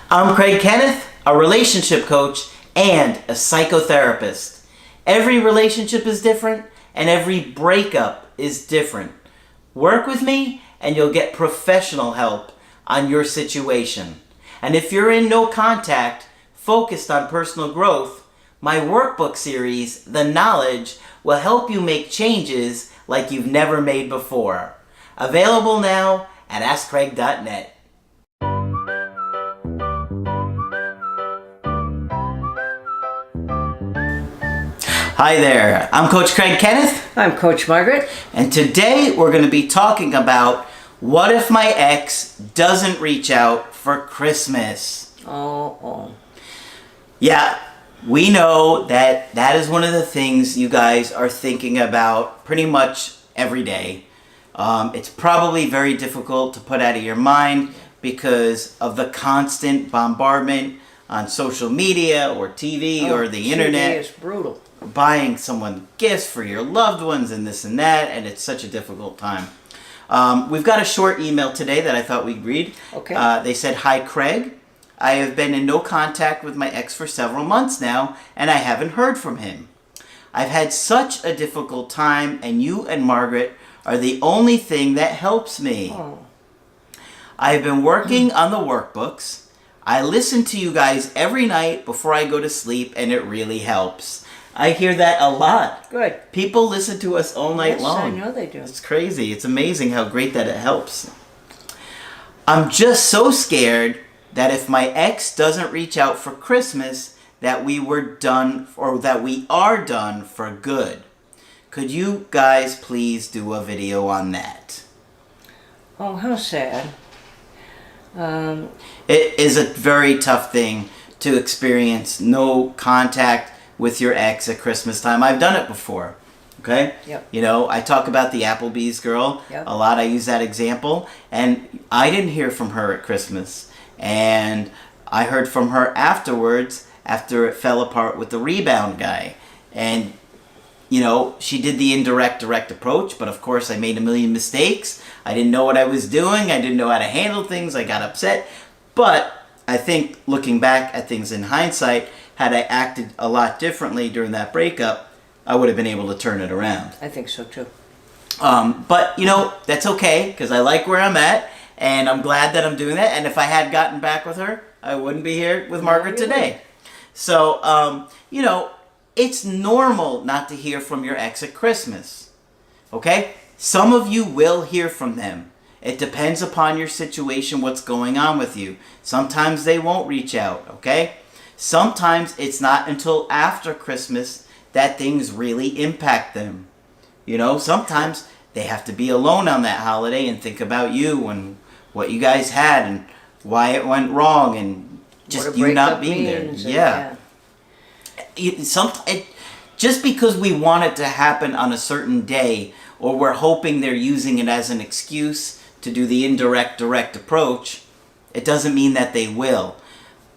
I'm Craig Kenneth, a relationship coach and a psychotherapist. Every relationship is different and every breakup is different. Work with me and you'll get professional help on your situation. And if you're in no contact, focused on personal growth, my workbook series, The Knowledge, will help you make changes like you've never made before. Available now at AskCraig.net. Hi there, I'm Coach Craig Kenneth. I'm Coach Margaret. And today we're going to be talking about what if my ex doesn't reach out for Christmas? Yeah, we know that is one of the things you guys are thinking about pretty much every day. It's probably very difficult to put out of your mind because of the constant bombardment on social media or TV or the internet. It's brutal. Buying someone gifts for your loved ones and this and that, and it's such a difficult time. We've got a short email today that I thought we'd read. Okay. They said, "Hi Craig, I have been in no contact with my ex for several months now, and I haven't heard from him. I've had such a difficult time, and you and Margaret are the only thing that helps me. Oh. I've been working on the workbooks. I listen to you guys every night before I go to sleep, and it really helps." I hear that a lot. Good. People listen to us all night long. Yes, I know they do. It's crazy. It's amazing how great that it helps. I'm just so scared that if my ex doesn't reach out for Christmas, that we are done for good. Could you guys please do a video on that? Oh, how sad. It is a very tough thing to experience no contact with your ex at Christmas time. I've done it before. Okay? Yep. You know, I talk about the Applebee's girl a lot. I use that example. And I didn't hear from her at Christmas. And I heard from her afterwards, after it fell apart with the rebound guy. And, you know, she did the indirect direct approach. But of course, I made a million mistakes. I didn't know what I was doing. I didn't know how to handle things. I got upset. But I think looking back at things in hindsight, had I acted a lot differently during that breakup, I would have been able to turn it around. I think so too. But, you know, that's okay, because I like where I'm at, and I'm glad that I'm doing that. And if I had gotten back with her, I wouldn't be here with Margaret today. So, you know, it's normal not to hear from your ex at Christmas. Okay? Some of you will hear from them. It depends upon your situation, what's going on with you. Sometimes they won't reach out, okay? Sometimes it's not until after Christmas that things really impact them. You know, sometimes they have to be alone on that holiday and think about you and what you guys had and why it went wrong and just you not being there. Yeah. Just because we want it to happen on a certain day, or we're hoping they're using it as an excuse to do the indirect direct approach, it doesn't mean that they will.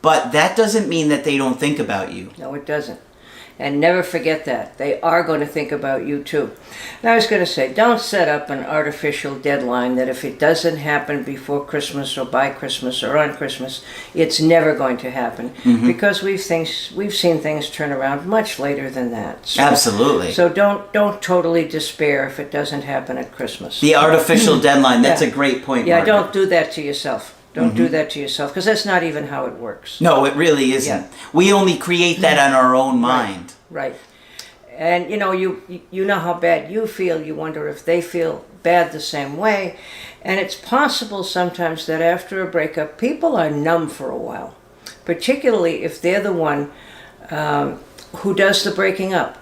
But that doesn't mean that they don't think about you. No, it doesn't. And never forget that. They are going to think about you too. And I was going to say, don't set up an artificial deadline that if it doesn't happen before Christmas or by Christmas or on Christmas, it's never going to happen. Mm-hmm. Because we've seen things turn around much later than that. So, absolutely. So don't totally despair if it doesn't happen at Christmas. The artificial deadline, that's a great point, Yeah, Margaret. Don't do that to yourself. Don't do that to yourself, because that's not even how it works. No, it really isn't. Yeah. We only create that on our own mind. Right. And, you know, you know how bad you feel. You wonder if they feel bad the same way. And it's possible sometimes that after a breakup, people are numb for a while, particularly if they're the one who does the breaking up.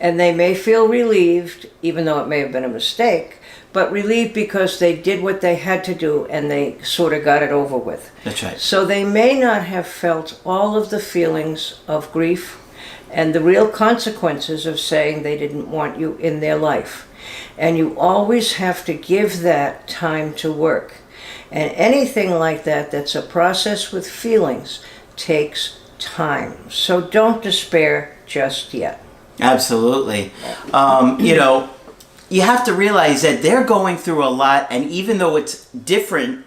And they may feel relieved, even though it may have been a mistake, but relieved because they did what they had to do and they sort of got it over with. That's right. So they may not have felt all of the feelings of grief and the real consequences of saying they didn't want you in their life. And you always have to give that time to work. And anything like that that's a process with feelings takes time. So don't despair just yet. Absolutely. You know, you have to realize that they're going through a lot, and even though it's different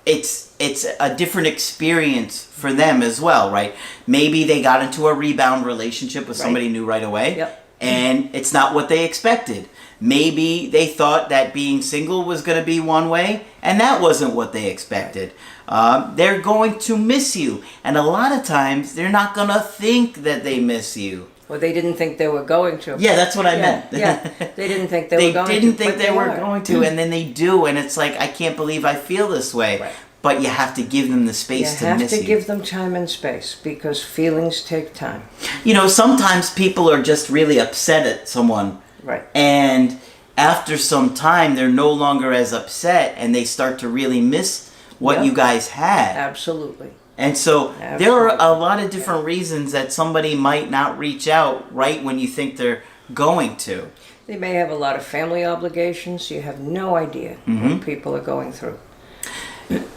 it's a different experience for them as well, right? Maybe they got into a rebound relationship with somebody new right away, and it's not what they expected. Maybe they thought that being single was going to be one way, and that wasn't what they expected. They're going to miss you, and a lot of times they're not going to think that they miss you. Well, they didn't think they were going to. Yeah, that's what I meant. Yeah, they didn't think they were going to. They didn't think they were going to, and then they do, and it's like, I can't believe I feel this way. Right. But you have to give them the space to miss you. You have to give them time and space, because feelings take time. You know, sometimes people are just really upset at someone. Right. And after some time, they're no longer as upset, and they start to really miss what you guys had. Absolutely. And so there are a lot of different reasons that somebody might not reach out right when you think they're going to. They may have a lot of family obligations. You have no idea what people are going through.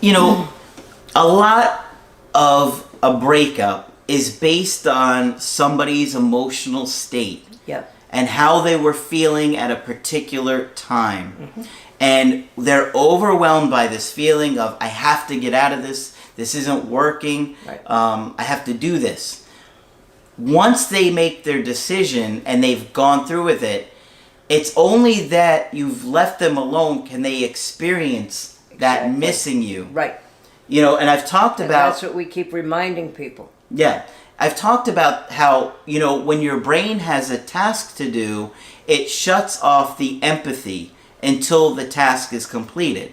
You know, a lot of a breakup is based on somebody's emotional state. Yeah. And how they were feeling at a particular time. And they're overwhelmed by this feeling of, I have to get out of this. This isn't working. Right. I have to do this. Once they make their decision and they've gone through with it, it's only that you've left them alone can they experience that missing you. Right. You know, and I've talked about... That's what we keep reminding people. Yeah. I've talked about how, you know, when your brain has a task to do, it shuts off the empathy until the task is completed.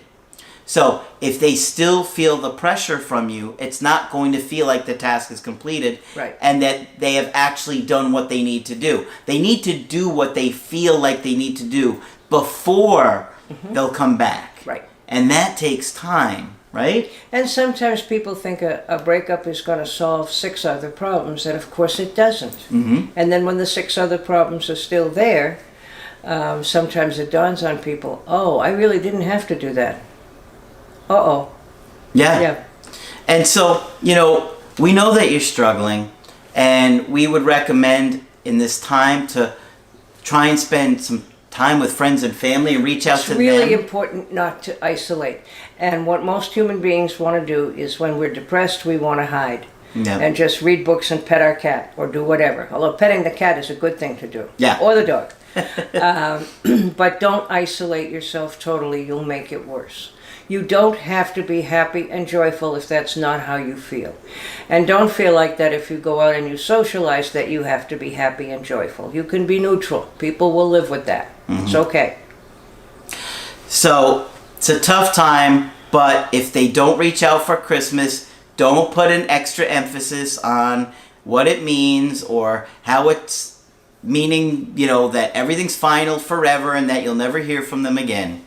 So if they still feel the pressure from you, it's not going to feel like the task is completed, right, and that they have actually done what they need to do. They need to do what they feel like they need to do before they'll come back. Right. And that takes time, right? And sometimes people think a breakup is going to solve 6 other problems, and of course it doesn't. And then when the 6 other problems are still there, sometimes it dawns on people, oh, I really didn't have to do that. Uh-oh. Yeah. And so, you know, we know that you're struggling, and we would recommend in this time to try and spend some time with friends and family and reach out to them. It's really important not to isolate. And what most human beings want to do is when we're depressed, we want to hide. Yeah. And just read books and pet our cat or do whatever. Although petting the cat is a good thing to do. Yeah. Or the dog. But don't isolate yourself totally. You'll make it worse. You don't have to be happy and joyful if that's not how you feel. And don't feel like that if you go out and you socialize that you have to be happy and joyful. You can be neutral. People will live with that. It's okay. So it's a tough time, but if they don't reach out for Christmas, don't put an extra emphasis on what it means or how it's meaning, you know, that everything's final forever and that you'll never hear from them again.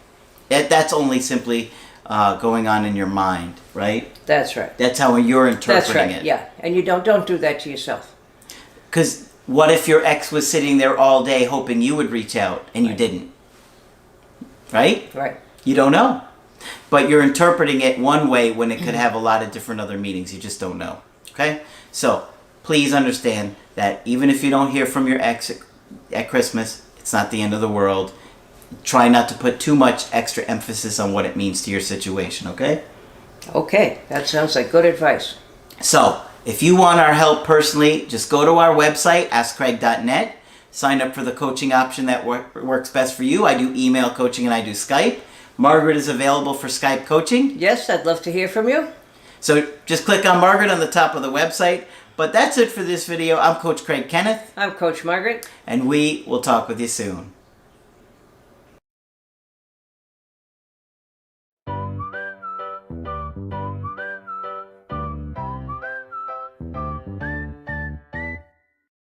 That's only simply going on in your mind, right? That's right. That's how you're interpreting That's right. it. Yeah, and you don't do that to yourself. Because what if your ex was sitting there all day hoping you would reach out and you didn't? Right? Right. You don't know. But you're interpreting it one way when it could have a lot of different other meanings. You just don't know. Okay? So please understand that even if you don't hear from your ex at Christmas, it's not the end of the world. Try not to put too much extra emphasis on what it means to your situation, okay? Okay, that sounds like good advice. So, if you want our help personally, just go to our website, askcraig.net. Sign up for the coaching option that works best for you. I do email coaching and I do Skype. Margaret is available for Skype coaching. Yes, I'd love to hear from you. So just click on Margaret on the top of the website. But that's it for this video. I'm Coach Craig Kenneth. I'm Coach Margaret. And we will talk with you soon.